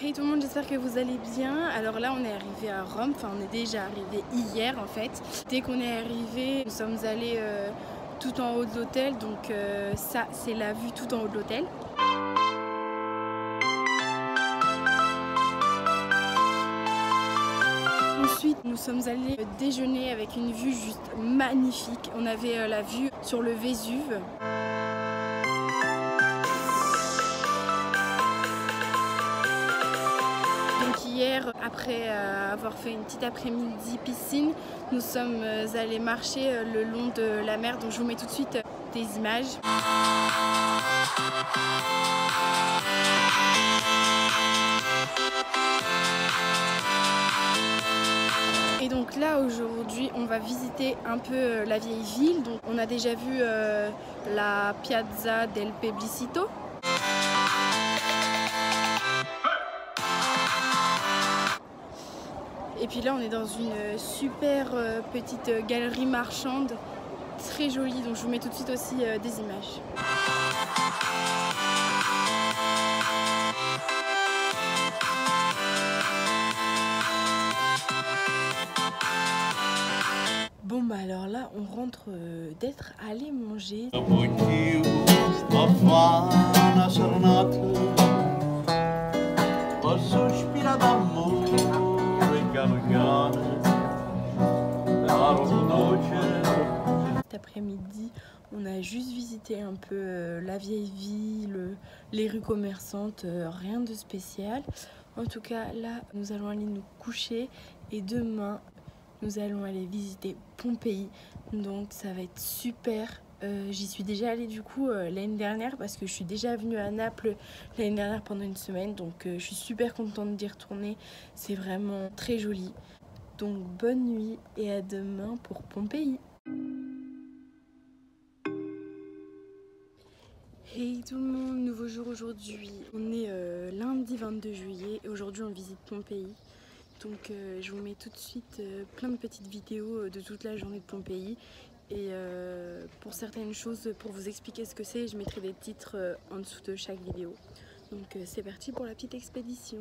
Hey tout le monde, j'espère que vous allez bien. Alors là on est arrivé à Rome, enfin on est déjà arrivé hier en fait. Dès qu'on est arrivé, nous sommes allés tout en haut de l'hôtel, donc ça c'est la vue tout en haut de l'hôtel. Ensuite nous sommes allés déjeuner avec une vue juste magnifique. On avait la vue sur le Vésuve. Hier, après avoir fait une petite après-midi piscine, nous sommes allés marcher le long de la mer. Donc je vous mets tout de suite des images. Et donc là aujourd'hui on va visiter un peu la vieille ville. Donc on a déjà vu la Piazza del Plebiscito. Et puis là on est dans une super petite galerie marchande, très jolie, donc je vous mets tout de suite aussi des images. Bon bah alors là on rentre d'être allé manger. Cet après-midi, on a juste visité un peu la vieille ville, les rues commerçantes, rien de spécial. En tout cas, là, nous allons aller nous coucher et demain, nous allons aller visiter Pompéi. Donc, ça va être super. J'y suis déjà allée du coup l'année dernière parce que je suis déjà venue à Naples l'année dernière pendant une semaine. Donc, je suis super contente d'y retourner. C'est vraiment très joli. Donc bonne nuit et à demain pour Pompéi. Hey tout le monde, nouveau jour aujourd'hui. On est lundi 22 juillet et aujourd'hui on visite Pompéi. Donc je vous mets tout de suite plein de petites vidéos de toute la journée de Pompéi. Et pour certaines choses, pour vous expliquer ce que c'est, je mettrai des titres en dessous de chaque vidéo. Donc c'est parti pour la petite expédition.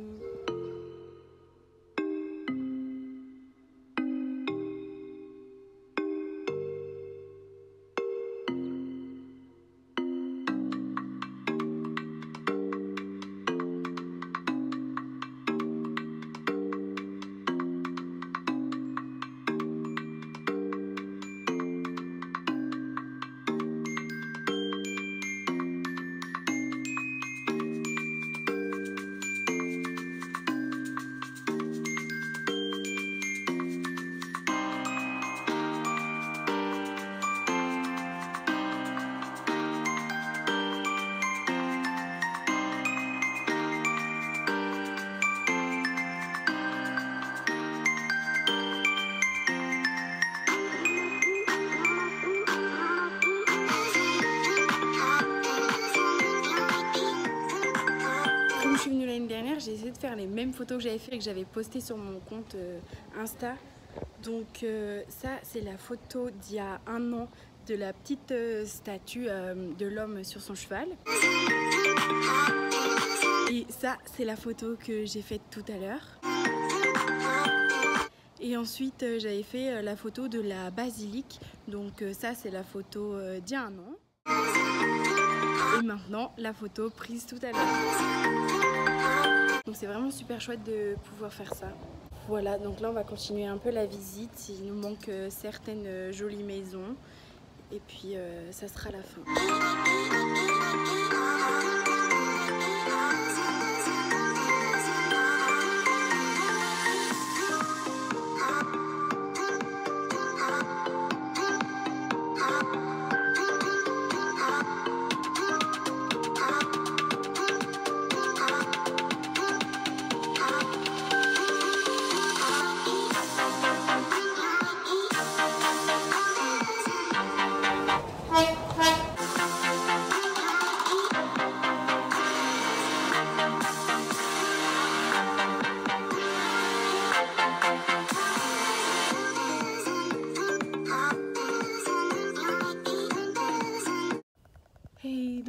Je suis venue l'année dernière, j'ai essayé de faire les mêmes photos que j'avais fait et que j'avais posté sur mon compte Insta. Donc ça c'est la photo d'il y a un an de la petite statue de l'homme sur son cheval. Et ça c'est la photo que j'ai faite tout à l'heure. Et ensuite j'avais fait la photo de la basilique. Donc ça c'est la photo d'il y a un an. Et maintenant la photo prise tout à l'heure. Donc c'est vraiment super chouette de pouvoir faire ça. Voilà, donc là on va continuer un peu la visite. Il nous manque certaines jolies maisons. Et puis ça sera la fin.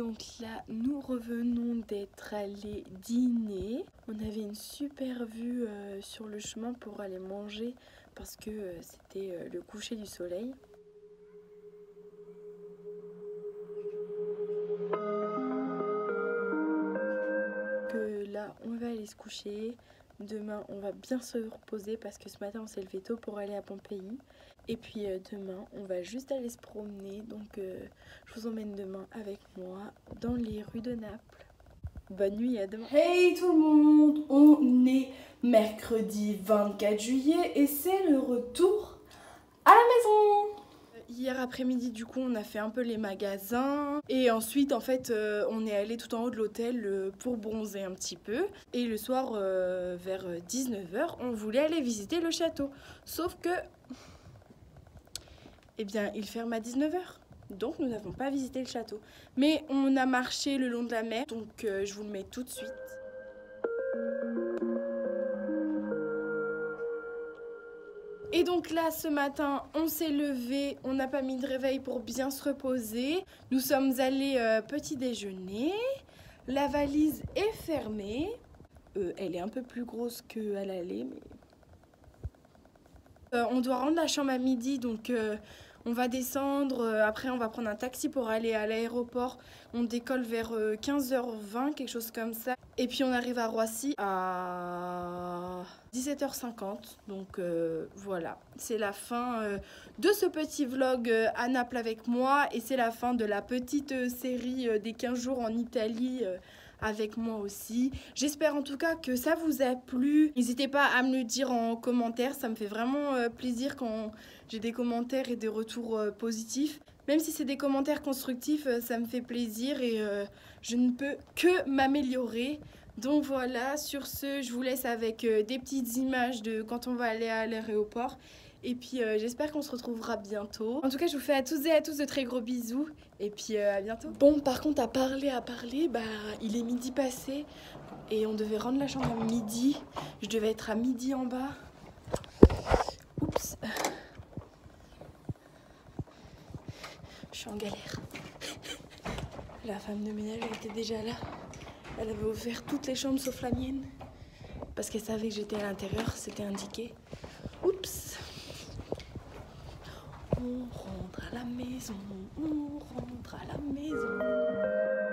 donc là nous revenons d'être allé dîner. On avait une super vue sur le chemin pour aller manger parce que c'était le coucher du soleil. Là, on va aller se coucher. Demain, on va bien se reposer parce que ce matin, on s'est levé tôt pour aller à Pompéi. Et puis demain, on va juste aller se promener. Donc, je vous emmène demain avec moi dans les rues de Naples. Bonne nuit, à demain. Hey tout le monde, on est mercredi 24 juillet et c'est le retour à la maison. Hier après-midi, du coup, on a fait un peu les magasins. Et ensuite, en fait, on est allé tout en haut de l'hôtel pour bronzer un petit peu. Et le soir, vers 19h, on voulait aller visiter le château. Sauf que, eh bien, il ferme à 19h. Donc, nous n'avons pas visité le château. Mais on a marché le long de la mer. Donc, je vous le mets tout de suite. Et donc là, ce matin, on s'est levé, on n'a pas mis de réveil pour bien se reposer. Nous sommes allés petit déjeuner. La valise est fermée. Elle est un peu plus grosse qu'à l'aller, mais... on doit rendre la chambre à midi, donc on va descendre. Après, on va prendre un taxi pour aller à l'aéroport. On décolle vers 15h20, quelque chose comme ça. Et puis on arrive à Roissy à 17h50. Donc voilà, c'est la fin de ce petit vlog à Naples avec moi. Et c'est la fin de la petite série des 15 jours en Italie avec moi aussi. J'espère en tout cas que ça vous a plu. N'hésitez pas à me le dire en commentaire. Ça me fait vraiment plaisir quand j'ai des commentaires et des retours positifs. Même si c'est des commentaires constructifs, ça me fait plaisir et je ne peux que m'améliorer. Donc voilà, sur ce, je vous laisse avec des petites images de quand on va aller à l'aéroport. Et puis j'espère qu'on se retrouvera bientôt. En tout cas, je vous fais à tous et à tous de très gros bisous. Et puis à bientôt. Bon, par contre, à parler, bah il est midi passé. Et on devait rendre la chambre à midi. Je devais être à midi en bas. Oups. Je suis en galère. La femme de ménage elle était déjà là. Elle avait ouvert toutes les chambres sauf la mienne. Parce qu'elle savait que j'étais à l'intérieur, c'était indiqué. Oups. On rentre à la maison, on rentre à la maison.